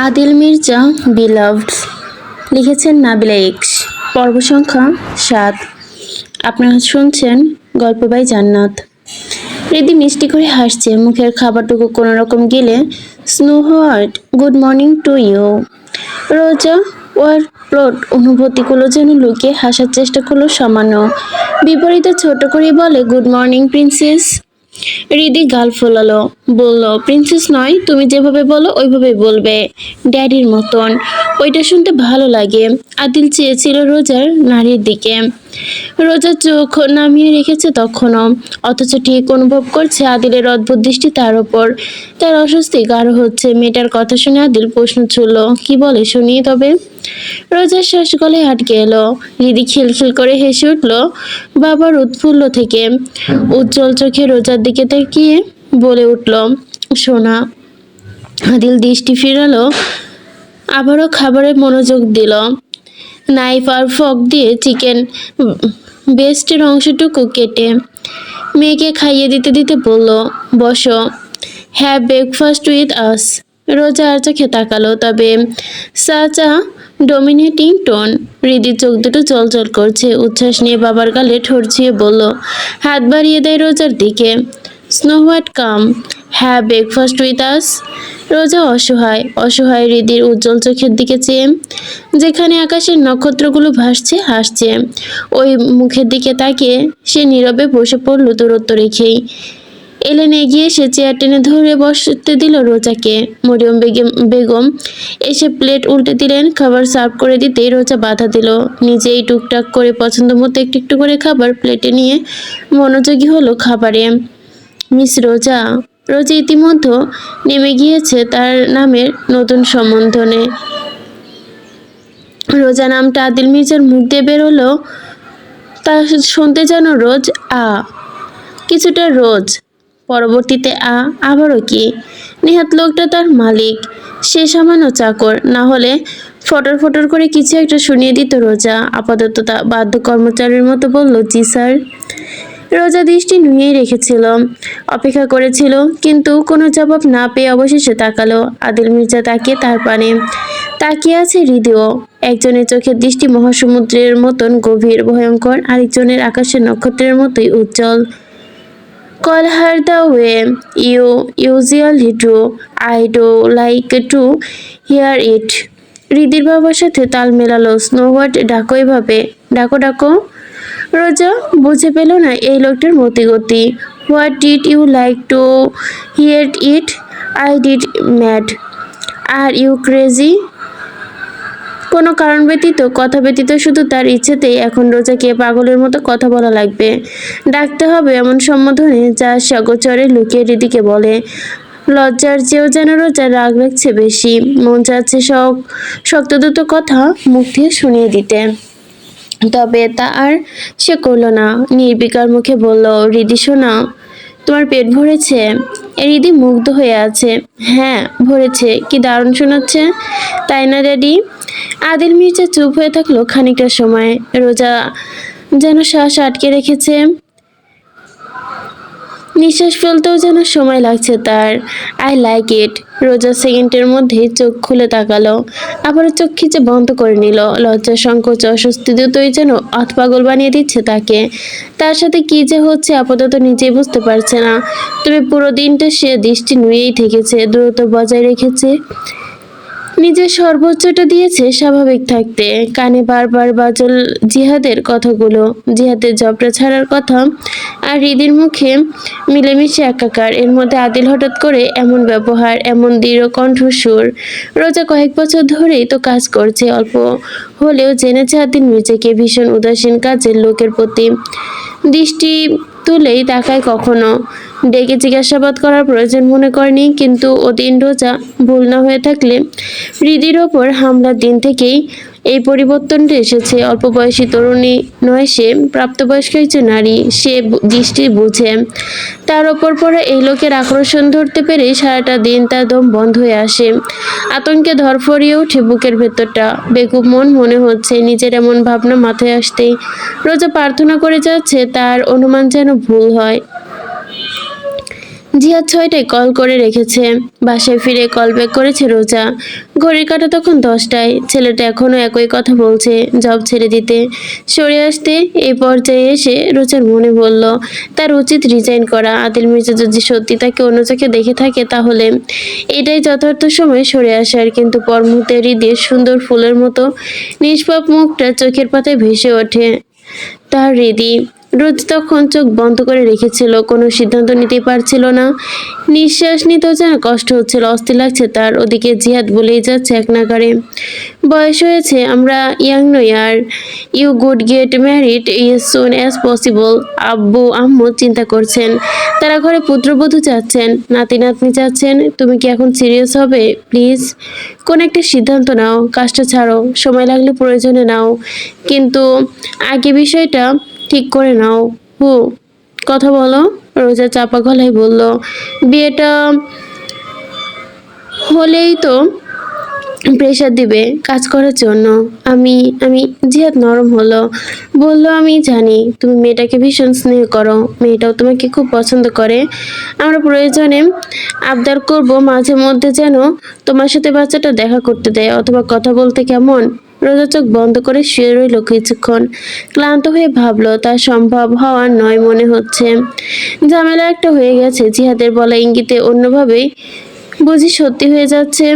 Adil Mirza beloved লিখেছেন Nabila x. পর্ব সংখ্যা ৭। আপনারা শুনছেন গল্প বাই জান্নাত। রিদি মিষ্টি করে হাসছে, মুখের খাবারটুকু কোনো রকম গেলে Snow White good morning to you. Roza ওয়ার প্লট অনুভূতিগুলো যেন লুকিয়ে হাসার চেষ্টা করলো সামান্য। বিপরীতে ছোট করে বলে গুড মর্নিং প্রিন্সেস। রিদি গাল ফোলালো, বলল প্রিন্সেস নয়, তুমি যেভাবে বলো ওইভাবে বলবে, ড্যাডির মতন। ওইটা শুনতে ভালো লাগে। আদিল চেয়েছিল রোজার নারীর দিকে। রোজা চোখ নামিয়ে রেখেছে তখনও, অথচ ঠিক অনুভব করছে আদিলের অদ্ভুত দৃষ্টি তার ওপর। তার অস্বস্তি গাঢ় হচ্ছে। মেয়েটার কথা শুনে আদিল প্রশ্ন ছুড়ল, কি বলে শুনি তবে। রোজার শ্বাস গলায় আটকে এলো। রিদি খিলখিল করে হেসে উঠল বাবার উৎফুল্ল থেকে। উজ্জ্বল চোখে রোজার দিকে তাকিয়ে বলে উঠল, সোনা। আদিল দৃষ্টি ফিরালো, আবারও খাবারে মনোযোগ দিল। নাইফ আর ফক দিয়ে চিকেন বেস্টের অংশটুকু কেটে মেয়েকে খাইয়ে দিতে দিতে বলল, বসো, হ্যাভ ব্রেকফাস্ট উইথ আস। রোজা আর চোখে তাকালো, তবে সাচ আ ডোমিনেটিং টোন। হৃদির চোখ দুটো জলজল করছে। উচ্ছ্বাস নিয়ে বাবার গালে ঠোঁট ছুঁয়ে বলল, হাত বাড়িয়ে দেয় রোজার দিকে। Snow White come have breakfast with us. Roza অসহায় অসহায় হৃদির উজ্জ্বল চোখের দিকে চেয়ে, যেখানে আকাশের নক্ষত্রগুলো ভাসছে হাসছে। ওই মুখের দিকে তাকিয়ে সে নীরবে বসে পড়ল দূরত্ব রেখেই। এলেন এগিয়ে সে চেয়ার টেনে ধরে বসতে দিল রোজাকে। মরিয়ম বেগম এসে প্লেট উল্টে দিলেন। খাবার সার্ভ করে দিতেই রোজা বাধা দিল। নিজেই টুকটাক করে পছন্দ মতো একটু একটু করে খাবার প্লেটে নিয়ে মনোযোগী হলো খাবারে। মিস রোজা। রোজা ইতিমধ্যে নেমে গিয়েছে তার নামের নতুন সম্বোধনে। রোজা নামটা আদিল মির্জার মুখ দিয়ে বেরোলো, তা শুনতে যেন রোজ আ, কিছুটা রোজ, পরবর্তীতে আবারও কি। নেহাত লোকটা তার মালিক, সে সামান্য চাকর, না হলে ফটর ফটর করে কিছু একটা শুনিয়ে দিত রোজা। আপাতত তা বাধ্য কর্মচারীর মতো বলল, জি স্যার। রোজা দৃষ্টি নুয়েই রেখেছিল, অপেক্ষা করেছিল, কিন্তু কোনো জবাব না পেয়ে অবশেষে তাকালো। আদিল মির্জা তাকিয়ে তার পানে তাকিয়ে আছে হৃদয়। একজনের চোখের দৃষ্টি মহাসমুদ্রের মতন গভীর ভয়ঙ্কর, আরেকজনের আকাশের নক্ষত্রের মতোই উজ্জ্বল। Call her the way you usually do, I do like to hear it. হৃদির বাবার সাথে তাল মেলালো। স্নো হোয়াট ডাকো এভাবে, ডাকো ডাকো। রোজা বুঝে পেল না এই লোকটার মতিগতি। What did you like to hear it? I did mad. Are you crazy? কোনো কারণ ব্যতীত, কথা ব্যতীত, শুধু তার ইচ্ছেতেই এখন রোজাকে পাগলের মতো কথা বলা লাগবে। ডাকতে হবে এমন সম্বোধনে যা সগোচরে লুকিয়ে হৃদিকে বলে। লজ্জার চেয়েও যেন রোজার রাগ লাগছে বেশি। মন চাচ্ছে শক্ত দুটো কথা মুখ দিয়ে শুনিয়ে দিতে, তবে তা আর সে করল না। নির্বিকার মুখে বলল, হৃদি শোনা, তোমার পেট ভরেছে? হৃদি মুগ্ধ হয়ে আছে। হ্যাঁ ভরেছে, কি দারুণ শোনাচ্ছে, তাই না ড্যাডি? আদিল মির্জা চুপ হয়ে থাকলো খানিকটা সময়। রোজা যেন শ্বাস আটকে রেখেছে, নিঃশ্বাস ফেলতেও যেন সময় লাগছে তার। I like it. রোজা সেকেন্ডের মধ্যেই চোখ খুলে তাকালো, আবারও চোখ খিচে বন্ধ করে নিল। লজ্জা, সংকোচ, অস্বস্তি দুটোই যেন অথপাগল বানিয়ে দিচ্ছে তাকে। তার সাথে কি যে হচ্ছে আপাতত নিজেই বুঝতে পারছে না। তবে পুরো দিনটা সে দৃষ্টি নুয়েই থেকেছে, দূরত্ব বজায় রেখেছে, নিজের সর্বোচ্চটা দিয়েছে স্বাভাবিক থাকতে। কানে বারবার বাজল জিহাদের কথাগুলো, জিহাদের জবটা ছাড়ার কথা, আর হৃদির মুখে মিলেমিশে একাকার। এর মধ্যে আদিল হঠাৎ করে এমন ব্যবহার, এমন দৃঢ় কণ্ঠস্বর। রোজা কয়েক বছর ধরেই তো কাজ করছে, অল্প হলেও জেনেছে আদিল মির্জাকে ভীষণ উদাসীন কাজের লোকের প্রতি দৃষ্টি তুলেই তাকায় কখনো। ডেকে জিজ্ঞাসাবাদ করার প্রয়োজন মনে করেনি, কিন্তু ওদিন রোজা ভুল না হয়ে থাকলে হৃদির ওপর হামলার দিন থেকেই এই পরিবর্তনটা এসেছে। অল্প বয়সী তরুণী নয় সে, প্রাপ্তবয়স্ক একজন নারী। সে দৃষ্টি বুঝে। তার ওপর পড়ে এই লোকের আকর্ষণ ধরতে পেরে সারাটা দিন তার দম বন্ধ হয়ে আসে। আতঙ্কে ধরফরিয়ে ওঠে বুকের ভেতরটা। বেকুব মনে হচ্ছে। নিজের এমন ভাবনা মাথায় আসতেই রোজা প্রার্থনা করে যাচ্ছে তার অনুমান যেন ভুল হয়, জিহাদ 6টায় কল করে রেখেছে। বাসায় ফিরে কল ব্যাক করেছে রোজা। ঘড়ির কাঁটা তখন 10টায়। ছেলেটা এখনো একই কথা বলছে, জব ছেড়ে দিতে, সরে আসতে। এই পর্যায়ে এসে রোজার মনে বলল তার উচিত রিজাইন করা। আদিল মির্জা যদি সত্যি তাকে অন্য চোখে দেখে থাকে তাহলে এটাই যথার্থ সময় সরে আসার। কিন্তু পর মুহূর্তে হৃদির সুন্দর ফুলের মতো নিষ্পাপ মুখটা চোখের পাতায় ভেসে ওঠে। তার হৃদি রোজ তখন চোখ বন্ধ করে রেখেছিল, কোনো সিদ্ধান্ত নিতে পারছিল না। নিঃশ্বাস নিতেও যেন কষ্ট হচ্ছিল, অস্থির লাগছে তার। ওদিকে জিহাদ বলেই যাচ্ছে এক নাগাড়ে, বয়স হয়েছে, আমরা ইয়াং নই আর। You would get married as soon as possible. আব্বু আম্মু চিন্তা করছেন, তারা ঘরে পুত্রবধূ চাচ্ছেন, নাতি নাতনি চাচ্ছেন। তুমি কি এখন সিরিয়াস হবে? প্লিজ কোন একটা সিদ্ধান্ত নাও, কাজটা ছাড়ো, সময় লাগলে প্রয়োজনে নাও, কিন্তু আগে বিষয়টা ঠিক করে নাও। হু, কথা বলো। রোজা চাপা গলায় বলল, বিয়েটা হলেই তো প্রেশার দিবে কাজ করার জন্য। আমি আমি জিহাদ নরম হলো, বলল, আমি জানি তুমি মেয়েটাকে ভীষণ স্নেহ করো, মেয়েটাও তোমাকে খুব পছন্দ করে। আমরা প্রয়োজনে আবদার করব মাঝে মধ্যে যেন তোমার সাথে বাচ্চাটা দেখা করতে দেয়, অথবা কথা বলতে। কেমন? রোজা চোখ বন্ধ করে শুয়ে রইল কিছুক্ষণ। ক্লান্ত হয়ে ভাবলো তা সম্ভব হওয়ার নয় মনে হচ্ছে। ঝামেলা একটা হয়ে গেছে। জিহাদের বলা ইঙ্গিতে অন্যভাবেই বুঝি সত্যি হয়ে যাচ্ছে।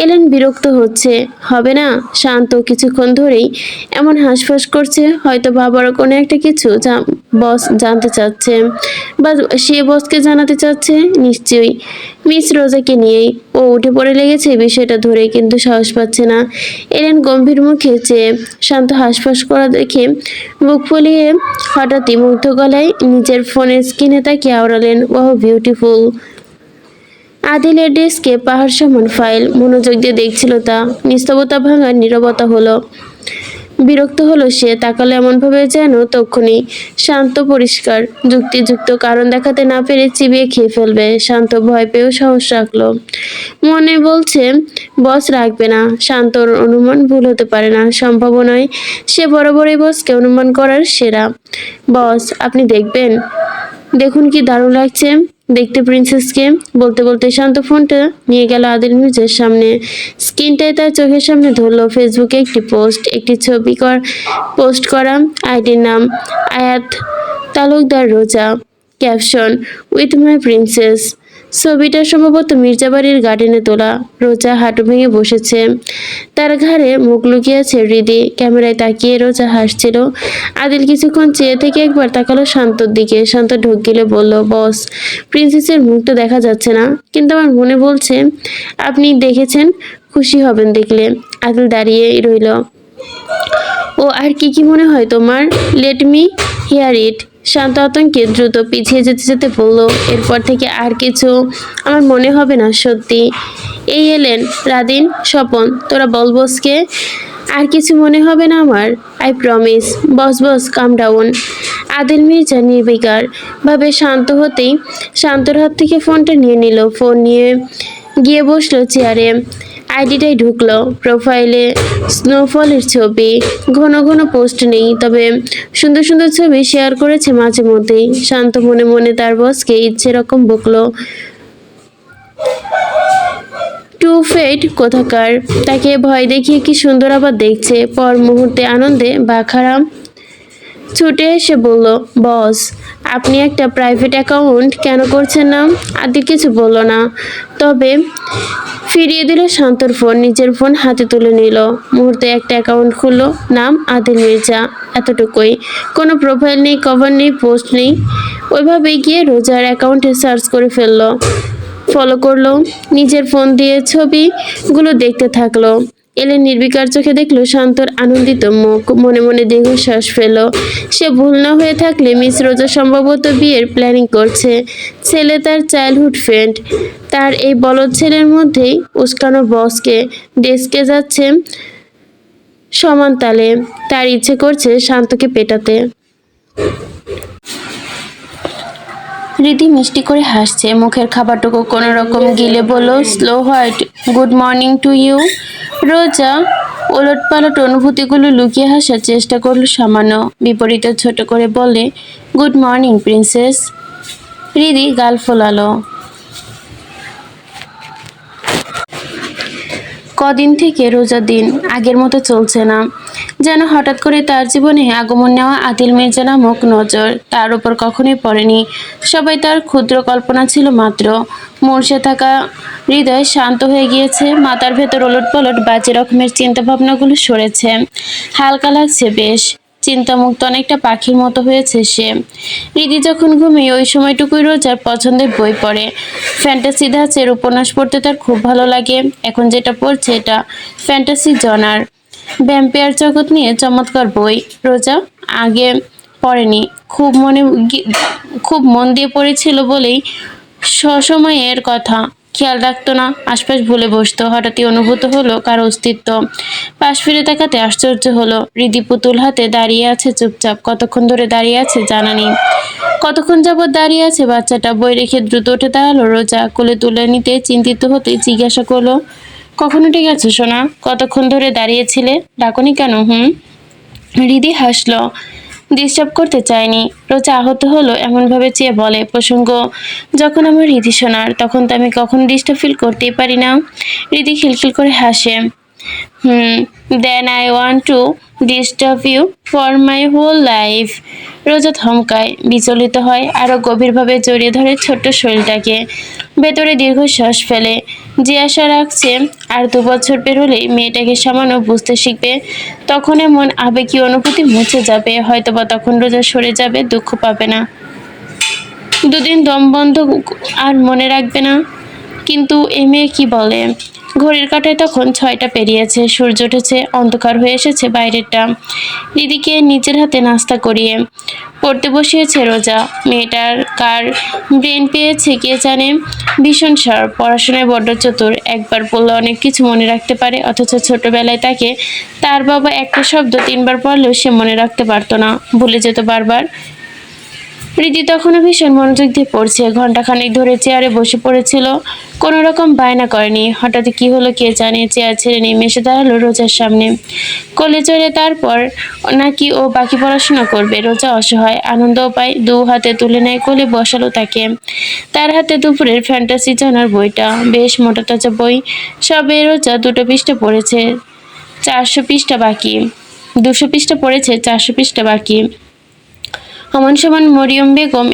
এলেন বিরক্ত হচ্ছে। হবে না? শান্ত কিছুক্ষণ ধরেই এমন হাঁসফাঁস করছে, হয়তো বাবার কোনো একটা কিছু বস জানতে চাচ্ছে, বা সে বসকে জানাতে চাচ্ছে। নিশ্চয়ই মিস রোজাকে নিয়েই। ও উঠে পড়ে লেগেছে বিষয়টা ধরে, কিন্তু সাহস পাচ্ছে না। এলেন গম্ভীর মুখে চেয়ে শান্ত হাঁসফাঁস করা দেখে বুক ফুলিয়ে হঠাৎই মুগ্ধ গলায় নিজের ফোনের স্ক্রিনে তাকিয়ে আওড়ালেন, ওয়াও বিউটিফুল। আদিলের ডেস্কে পাহাড় সমান ফাইল, মনোযোগ দিয়ে দেখছিল তা। নিস্তবতা ভাঙার নীরবতা হলো। বিরক্ত হলো সে, তাকালো এমনভাবে যেন তক্ষুনি শান্ত পরিষ্কার যুক্তিযুক্ত কারণ দেখাতে না পেরে চিবিয়ে খেয়ে ফেলবে। শান্ত ভয় পেয়েও সাহস রাখলো। মনে বলছে বস রাখবে না। শান্তর অনুমান ভুল হতে পারে না, সম্ভব নয়। সে বরাবরই বসকে অনুমান করার সেরা। বস, আপনি দেখবেন? দেখুন কি দারুণ লাগছে দেখতে প্রিন্সেসকে। বলতে বলতে শান্ত ফোনটা নিয়ে গেল আদিল মির্জার সামনে। স্ক্রিনটায় তার চোখের সামনে ধরলো ফেসবুকে একটি পোস্ট, একটি ছবি পোস্ট করা। আইডির নাম আয়াত তালুকদার রোজা। Caption, with my princess. ছবিটা সম্ভবত মির্জাবাড়ির গার্ডেনে তোলা। রোজা হাঁটু ভেঙে বসেছে, তার ঘাড়ে মুখ লুকিয়েছে হৃদি। ক্যামেরায় তাকিয়ে রোজা হাসছিল। আদিল কিছুক্ষণ চেয়ে থেকে একবার তাকালো শান্তর দিকে। শান্ত ঢোক গিলে বলল, বস, প্রিন্সেসের মুখটা দেখা যাচ্ছে না, কিন্তু আমার মনে বলছে আপনি দেখেছেন, খুশি হবেন দেখলে। আদিল দাঁড়িয়ে রইল। ও আর কি কি মনে হয় তোমার? লেট মি হিয়ার ইট। শান্ত আতঙ্কে দ্রুত পিছিয়ে যেতে যেতে বলল, এরপর থেকে আর কিছু আমার মনে হবে না, সত্যি। এই এলেন রাদিন, স্বপন, তোরা বল বসকে আর কিছু মনে হবে না আমার, I promise. Boss boss calm down. Adil Mirza নির্বিকার ভাবে শান্ত হতেই শান্তর হাত থেকে ফোনটা নিয়ে নিল। ফোন নিয়ে গিয়ে বসলো চেয়ারে। আইডিটাই ঢুকলো। প্রোফাইলে স্নোফলের ছবি, ঘন ঘন পোস্ট নেই, তবে সুন্দর সুন্দর ছবি শেয়ার করেছে মাঝে মধ্যেই। শান্ত মনে মনে তার বসকে ইচ্ছে রকম বকলো। টু ফেট কোথাকার, তাকে ভয় দেখিয়ে কি সুন্দর আবার দেখছে। পর মুহূর্তে আনন্দে বাখারাম ছুটে এসে বলল, বস, আপনি একটা প্রাইভেট অ্যাকাউন্ট কেন করছেন না? আদিল কিছু বলল না, তবে ফিরিয়ে দিল শান্তর ফোন। নিজের ফোন হাতে তুলে নিল। মুহূর্তে একটা অ্যাকাউন্ট খুললো, নাম আদিল মির্জা, এতটুকুই। কোনো প্রোফাইল নেই, কভার নেই, পোস্ট নেই। ওইভাবেই গিয়ে রোজার অ্যাকাউন্টে সার্চ করে ফেললো, ফলো করলো, নিজের ফোন দিয়ে ছবিগুলো দেখতে থাকলো। এলে নির্বিকার চোখে দেখলো শান্তর আনন্দিত মুখ। মনে মনে দীর্ঘশ্বাস ফেল। সে ভুল না হয়ে থাকলে মিস রোজা সম্ভবত বিয়ের প্ল্যানিং করছে। ছেলে তার চাইল্ডহুড ফ্রেন্ড। তার এই বলদ ছেলের মধ্যেই উস্কানো বসকে ডেস্কে যাচ্ছে সমান তালে। তার ইচ্ছে করছে শান্তকে পেটাতে। রীতি মিষ্টি করে হাসছে, মুখের খাবারটুকু কোনো রকম গিলে বলল, Snow White, good morning to you. Roza ওলটপালট অনুভূতিগুলো লুকিয়ে হাসার চেষ্টা করলো সামান্য। বিপরীতে ছোট করে বলে, গুড মর্নিং প্রিন্সেস। হৃদি গাল ফোলালো। কদিন থেকে রোজার দিন আগের মতো চলছে না। যেন হঠাৎ করে তার জীবনে আগমন নেওয়া আদিল মির্জা নামক নজর তার উপর কখনোই পড়েনি। সবাই তার ক্ষুদ্র কল্পনা ছিল মাত্র। মরসে থাকা হৃদয় শান্ত হয়ে গিয়েছে, মাথার ভেতর ওলটপালট বাজে রকমের চিন্তাভাবনাগুলো সরেছে। হালকা লাগছে বেশ, চিন্তামুক্ত অনেকটা পাখির মতো হয়েছে সে। হৃদি যখন ঘুমিয়ে ওই সময়টুকুই রোজার পছন্দের বই পড়ে। ফ্যান্টাসি ধাঁচের উপন্যাস পড়তে তার খুব ভালো লাগে। এখন যেটা পড়ছে এটা ফ্যান্টাসি জনার, ভ্যাম্পায়ার জগৎ নিয়ে চমৎকার বই। রোজা আগে পড়েনি, খুব মন দিয়ে পড়েছিল বলেই সসময়ের কথা খেয়াল রাখতো না, আশপাশ ভুলে বসতো। হঠাৎই অনুভূত হলো কার অস্তিত্ব। পাশ ফিরে তাকাতে আশ্চর্য হলো, হৃদি পুতুল হাতে দাঁড়িয়ে আছে চুপচাপ। কতক্ষণ ধরে দাঁড়িয়ে আছে জানা নেই। কতক্ষণ যাবৎ দাঁড়িয়ে আছে বাচ্চাটা। বই রেখে দ্রুত উঠে দাঁড়ালো রোজা। কোলে তুলে নিতে চিন্তিত হতে জিজ্ঞাসা করলো, কখন উঠে গেছো সোনা? কতক্ষণ ধরে দাঁড়িয়েছিলে, ডাকনি কেন? হৃদি হাসলো। ডিস্টার্ব করতে চায়নি। রোজা আহত হলো এমনভাবে চেয়ে বলে, প্রসঙ্গ যখন আমার হৃদি শোনার, তখন তো আমি কখনো ডিস্টার্ব ফিল করতেই পারি না। হৃদি খিলখিল করে হাসে। Then I want to disturb you for my whole life. Roza থমকায়, বিচলিত হয়, আরো গভীরভাবে জড়িয়ে ধরে ছোট্ট শরীরটাকে। ভেতরে দীর্ঘশ্বাস ফেলে, যে আশা রাখছে আর 2 বছর পেরোলেই মেয়েটাকে সামান্য বুঝতে শিখবে। তখন এমন আবেগী অনুভূতি মুছে যাবে, হয়তোবা তখন রোজা সরে যাবে, দুঃখ পাবে না, দুদিন দম বন্ধ আর মনে রাখবে না। কিন্তু এ মেয়ে কি বলে? ঘড়ির কাঁটায় তখন 6টা পেরিয়েছে, সূর্য উঠেছে, অন্ধকার হয়ে এসেছে বাইরেরটা। দিদিকে নিজের হাতে নাস্তা করিয়ে পড়তে বসিয়েছে রোজা। মেয়েটার কার ব্রেন পেয়েছে কে জানে, ভীষণ শার্প, পড়াশোনায় বড্ড চতুর। একবার পড়লে অনেক কিছু মনে রাখতে পারে, অথচ ছোটবেলায় তাকে তার বাবা একটা শব্দ 3বার পড়লেও সে মনে রাখতে পারতো না, ভুলে যেত বারবার। রীতি তখনও ভীষণ মনোযোগ দিয়ে পড়ছে, ঘন্টাখানেক ধরে চেয়ারে বসে পড়েছিল, কোনো রকম বায়না করেনি। হঠাৎ কি হলো কে জানে, চেয়ার ছেড়ে নেমে এসে দাঁড়ালো রোজার সামনে, কোলে চড়ে। তারপর নাকি ও বাকি পড়াশোনা করবে। রোজা অসহায়, আনন্দও পায়, 2 হাতে তুলে নেয় কোলে, বসালো তাকে। তার হাতে দুপুরের ফ্যান্টাসি জানার বইটা, বেশ মোটা তাজা বই। সবে রোজা 2 পৃষ্ঠা পড়েছে, 400 পৃষ্ঠা বাকি। 200 পৃষ্ঠা পড়েছে, 400 পৃষ্ঠা বাকি। সমান সমান মরিয়ম বেগম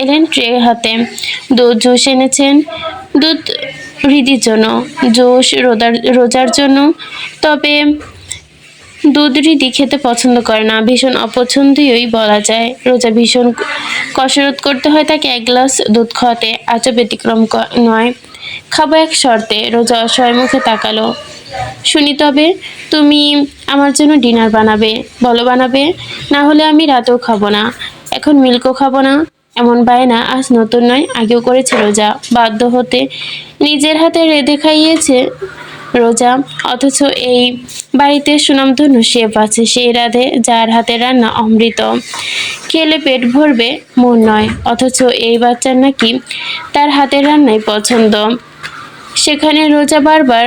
এলেন ট্রে হাতে, দুধ জুস এনেছেন। দুধ হৃদির জন্য, জুস রোজার জন্য। তবে দুধ হৃদি খেতে পছন্দ করে না, ভীষণ অপছন্দীয়ই বলা যায়। রোজা ভীষণ কসরত করতে হয় তাকে 1 গ্লাস দুধ খাওয়াতে, আজও ব্যতিক্রম নয়। খাবো এক শর্তে। রোজা অসহায় মুখে তাকালো। শুনি তবে, তুমি আমার জন্য ডিনার বানাবে? বলো বানাবে, না হলে আমি রাতেও খাবো না, এখন মিল্কও খাবো না। এমন বায়না আজ নতুন নয়, আগেও করেছে রোজা, বাধ্য হতে নিজের হাতে রেঁধে খাইয়েছে রোজা। অথচ এই বাড়িতে সুনামধন্য শেফ আছে, সেই রাধে যার হাতে রান্না অমৃত, খেলে পেট ভরবে মন নয়। অথচ এই বাচ্চার নাকি তার হাতের রান্নাই পছন্দ। সেখানে রোজা বারবার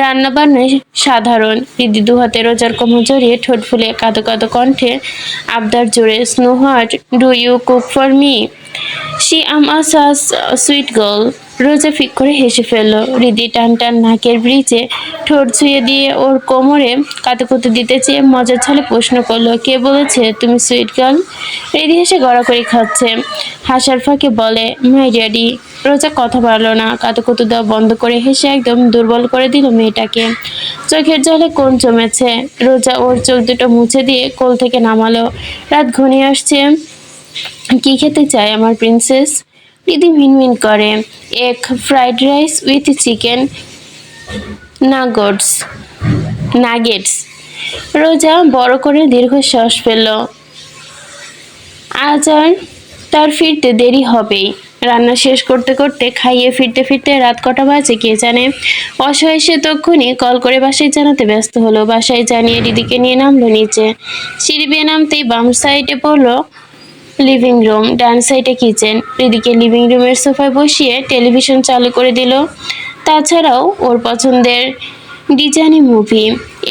রান্না বান্নায় সাধারণ। দিদি 2 হাতে রোজার কোমর জড়িয়ে ঠোঁট ফুলে কাঁদো কাঁদো কণ্ঠে আবদার জোরে, Snow what do you cook for me? She am a sweet girl. Roza ফিক করে হেসে ফেললো। হৃদি টান টান নাকের ব্রিজে ঠোঁট ছুঁয়ে দিয়ে ওর কোমরে কাতুকুতু দিতে চেয়ে মজার ছলে প্রশ্ন করলো, কে বলেছে তুমি সুইট গার্ল? হৃদি হেসে গড়াগড়ি খাচ্ছে, হাসার ফাঁকে বলে, মাই ড্যাডি। রোজা কথা বাড়ল না, কাতুকুতু দেওয়া বন্ধ করে হেসে একদম দুর্বল করে দিল মেয়েটাকে। চোখের জলে কোন জমেছে। রোজা ওর চোখ দুটো মুছে দিয়ে কোল থেকে নামালো। রাত ঘনিয়ে আসছে, কি খেতে চায় আমার প্রিন্সেস? দিদি মিনমিন করে, egg fried rice with chicken nuggets. রোজা বড় করে দীর্ঘশ্বাস ফেলল। আজ আর তার ফিরতে দেরি হবেই। রান্না শেষ করতে করতে, খাইয়ে ফিরতে ফিরতে রাত কটা বাজে কে জানে। অসহায় সে তক্ষুনি কল করে বাসায় জানাতে ব্যস্ত হলো। বাসায় জানিয়ে দিদিকে নিয়ে নামলো নিচে। সিঁড়ি বেয়ে নামতেই বাম সাইডে পড়লো লিভিং রুম, ডান সাইডে কিচেন। দিদিকে লিভিং রুমের সোফায় বসিয়ে টেলিভিশন চালু করে দিল। তাছাড়াও ওর পছন্দের ডিজানি মুভি।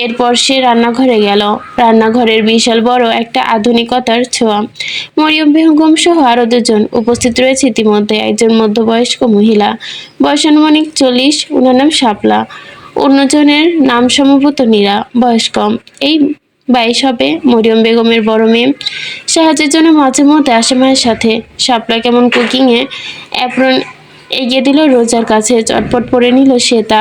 এরপর সে রান্নাঘরে গেল। রান্নাঘরের বিশাল বড় একটা আধুনিকতার ছোঁয়া। মরিয়ম বেগম সহ আরো দুজন উপস্থিত রয়েছে ইতিমধ্যে। একজন মধ্যবয়স্ক মহিলা, বয়স আনুমানিক 40, ওনার নাম শাপলা। অন্যজনের নাম সম্ভবত নীরা, বয়স কম, এই 22 হবে। মরিয়ম বেগমের বড় মেয়ে। সাহায্যের জন্য মাঝে মধ্যে আসে মায়ের সাথে। শাপলা কেমন কুকিংয়ে অ্যাপ্রন এগিয়ে দিল রোজার কাছে। চটপট পরে নিল সে তা।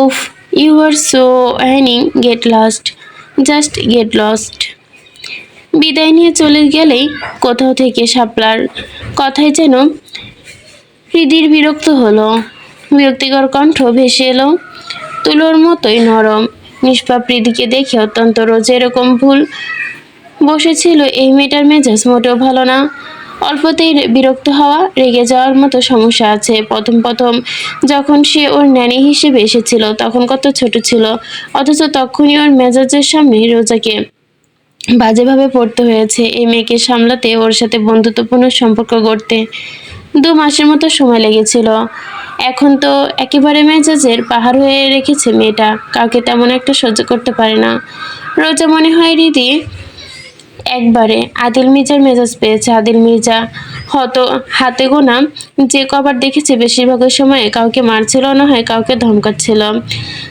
উফ, ইউ আর সো হ্যানিং, get lost, just get lost. বিদায় নিয়ে চলে গেলেই কোথাও থেকে শাপলার কথায় যেন হৃদির বিরক্ত হলো। বিরক্তিকর কণ্ঠ ভেসে এলো, তুলোর মতোই নরম নিষ্পাপ। হৃদিকে দেখে অত্যন্ত রোজ এরকম ভুল বসেছিল। এই মেয়েটার মেজাজ মোটেও ভালো না। অল্পতেই বিরক্ত হওয়া, রেগে যাওয়ার মতো সমস্যা আছে। প্রথম প্রথম যখন সে ওর ন্যানি হিসেবে এসেছিল তখন কত ছোট ছিল, অথচ তখনই ওর মেজাজের সামনে রোজাকে বাজেভাবে পড়তে হয়েছে। এই মেয়েকে সামলাতে, ওর সাথে বন্ধুত্বপূর্ণ সম্পর্ক গড়তে 2 মাসের মতো সময় লেগেছিল। এখন তো একেবারে মেজাজের পাহাড় হয়ে রেখেছে মেয়েটা। কাউকে তেমন একটা সহ্য করতে পারে না। রোজা মনে হয় রীতি একবারে আদিল মির্জার মেজাজ পেয়েছে। আদিল মির্জা হয়তো হাতে গোনা যে কবার দেখেছে, বেশিরভাগের সময় কাউকে মারছিল, না হয় কাউকে ধমকাচ্ছিল।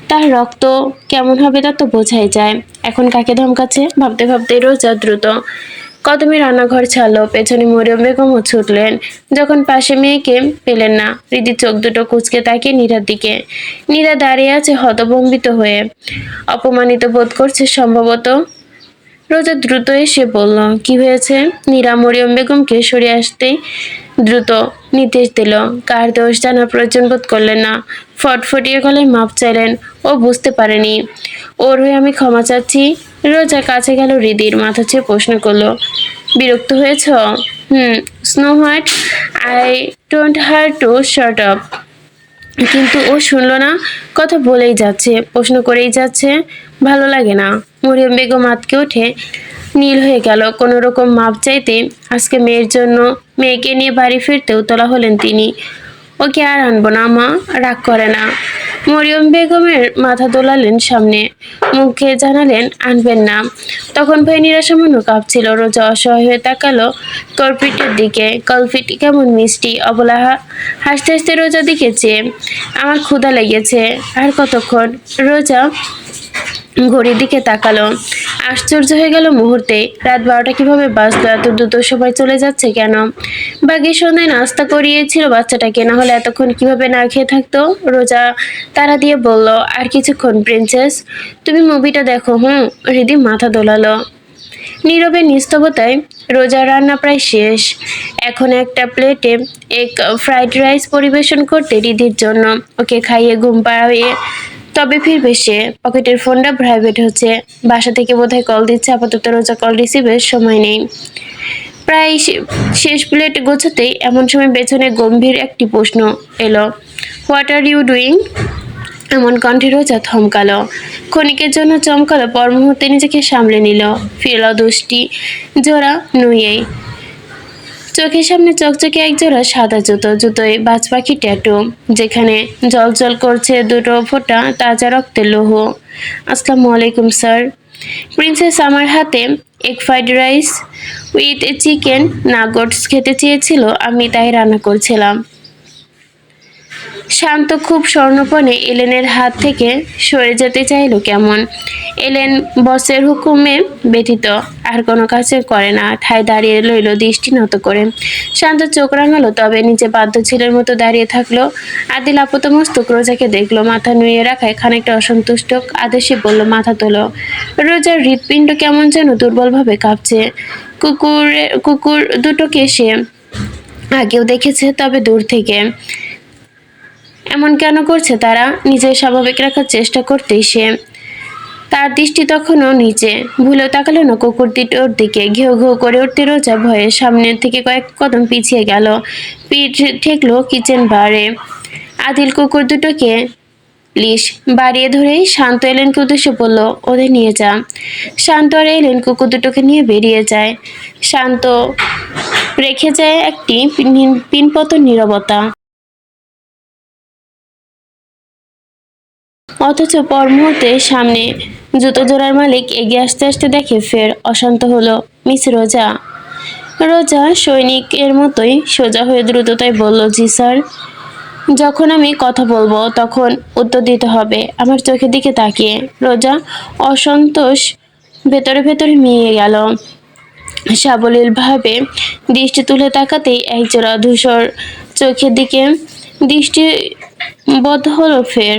তার রক্ত কেমন হবে তা তো বোঝাই যায়। এখন কাকে ধমকাচ্ছে ভাবতে ভাবতে রোজা দ্রুত কদমে রান্নাঘর ছাড়লো। পেছনে মরিয়ম বেগমও ছুটলেন। যখন পাশে মেয়েকে পেলেন না, হৃদি চোখ দুটো কুঁচকে তাকিয়ে নীরার দিকে। নীরা দাঁড়িয়ে আছে হতভম্বিত হয়ে, অপমানিত বোধ করছে সম্ভবত। রোজা দ্রুত এসে বলল, কি হয়েছে? নীরা মরিয়ম বেগমকে সরিয়ে আসতেই দ্রুত নির্দেশ দিল। কার দোষ জানার প্রয়োজন বোধ করলেন না। ফটফটিয়ে গলায় মাপ চাইলেন। ও বুঝতে পারেনি, ওর হয়ে আমি ক্ষমা চাচ্ছি। রোজা কাছে গেল হৃদির, মাথা ছুঁয়ে প্রশ্ন করলো, বিরক্ত হয়েছ? Snow White, I don't her to shut up. কিন্তু ও শুনল না, কথা বলেই যাচ্ছে, প্রশ্ন করেই যাচ্ছে। ভালো লাগে না। মরিয়ম বেগম আঁতকে উঠে নীল হয়ে গেল। কোনো রকম মাপ চাইতে আজকে মেয়ের জন্য, মেয়েকে নিয়ে বাড়ি ফিরতেও তোলা হলেন তিনি। ওকে আর আনবো না মা, রাগ করে না। মরিয়ম বেগমের মাথা দোলালেন সামনে, মুখে জানালেন আনবেন না। তখন ভাই নিরাশামন্য কাঁপছিল। রোজা অসহায় হয়ে তাকালো কলপিটের দিকে। কলপিট কেমন মিষ্টি। অবলা হাসতে হাসতে রোজার দিকে চেয়ে, আমার ক্ষুধা লেগেছে। আর কতক্ষণ? রোজা ঘড়ির দিকে তাকালো। আশ্চর্য হয়ে গেল মুহূর্তে। রাত 12টা কিভাবে বাজলো? এত দ্রুত সবাই চলে যাচ্ছে কেন? বাকি সন্ধ্যায় নাস্তা করিয়েছিল বাচ্চাটাকে, না হলে এতক্ষণ কিভাবে না খেয়ে থাকতো? রোজা তাড়া দিয়ে বলল, আর কিছুক্ষণ প্রিন্সেস, তুমি মুভিটা দেখো। হৃদি মাথা দোলালো। নীরবে নিস্তবতায় রোজার রান্না প্রায় শেষ। এখন একটা প্লেটে এক ফ্রাইড রাইস পরিবেশন করতে রিধির জন্য। ওকে খাইয়ে ঘুম পাড়িয়ে তবে ফিরবে সে। পকেটের ফোনটা প্রাইভেট হচ্ছে। বাসা থেকে বোধহয় কল দিচ্ছে। আপাতত রোজা কল রিসিভের সময় নেই। প্রায় শেষ প্লেট গোছাতেই এমন সময় পেছনে গম্ভীর একটি প্রশ্ন এলো, হোয়াট আর ইউ ডুইং? এমন কণ্ঠে রোজা থমকালো, ক্ষণিকের জন্য চমকালো, পর মুহূর্তে নিজেকে সামলে নিল। ফিরল দুষ্টি জোড়া নুয়েই। চোখের সামনে চকচকে একজোড়া সাদা জুতো, জুতোয় বাজ পাখি ট্যাটু, যেখানে জল করছে দুটো ফোঁটা তাজা রক্তের লৌহ। আসসালামু আলাইকুম স্যার। প্রিন্সেস আমার হাতে egg fried rice with chicken nuggets খেতে চেয়েছিল, আমি তাই রান্না করছিলাম। শান্ত খুব স্বর্ণপণে এলেনের হাত থেকে সরে যেতে চাইল কেমন। এলেন বসের হুকুমে ব্যথিত আর কোনো কাজ করে না। ঠায় দাঁড়িয়ে লইল দৃষ্টি নত করে। শান্ত চোখ রাঙালো, তবে নিচে বাধ্য ছেলের মতো দাঁড়িয়ে থাকলো। আদিল আপাতমস্তক রোজাকে দেখলো, মাথা নুয়ে রাখায় খানিকটা অসন্তুষ্ট আদেশে বলল, মাথা তোলো। রোজার হৃৎপিণ্ড কেমন যেন দুর্বলভাবে কাঁপছে। কুকুর দুটোকে সে আগেও দেখেছে, তবে দূর থেকে। এমন কেন করছে তারা? নিজের স্বাভাবিক রাখার চেষ্টা করতেই সে, তার দৃষ্টি তখনও নিচে। ভুলেও তাকালো না কুকুর দুটোর দিকে। ঘেউ ঘেউ করে উঠতে রোজা ভয়ে সামনের থেকে কয়েক কদম পিছিয়ে গেল। পিঠ ঠেকলো কিচেন বারে। আদিল কুকুর দুটোকে লিশ বাড়িয়ে ধরেই শান্ত এলেনকে উদ্দেশ্য বলল, ওদের নিয়ে যা। শান্ত আর এলেন কুকুর দুটোকে নিয়ে বেরিয়ে যায়। শান্ত রেখে যায় একটি পিনপতন নীরবতা। অথচ পর মুহূর্তে সামনে জুতো জোড়ার মালিক এগিয়ে আসতে আসতে দেখে ফের অশান্ত হলো। মিস রোজা। রোজা সৈনিকের মতোই সোজা হয়ে দ্রুততায় বলল, জি স্যার। যখন আমি কথা বলবো তখন উত্তর দিতে হবে আমার চোখের দিকে তাকিয়ে। রোজা অসন্তোষ ভেতরে ভেতরে মিয়ে গেল। সাবলীলভাবে দৃষ্টি তুলে তাকাতেই একজোড়া ধূসর চোখের দিকে দৃষ্টিবদ্ধ হলো ফের।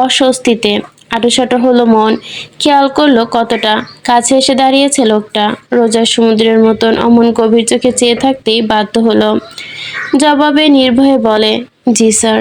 অস্বস্তিতে আঁটোসাঁটো হলো মন। খেয়াল করলো কতটা কাছে এসে দাঁড়িয়েছে লোকটা। রোজার সমুদ্রের মতন অমন গভীর চোখে চেয়ে থাকতেই বাধ্য হলো জবাবে নির্ভয়ে বলে, জি স্যার।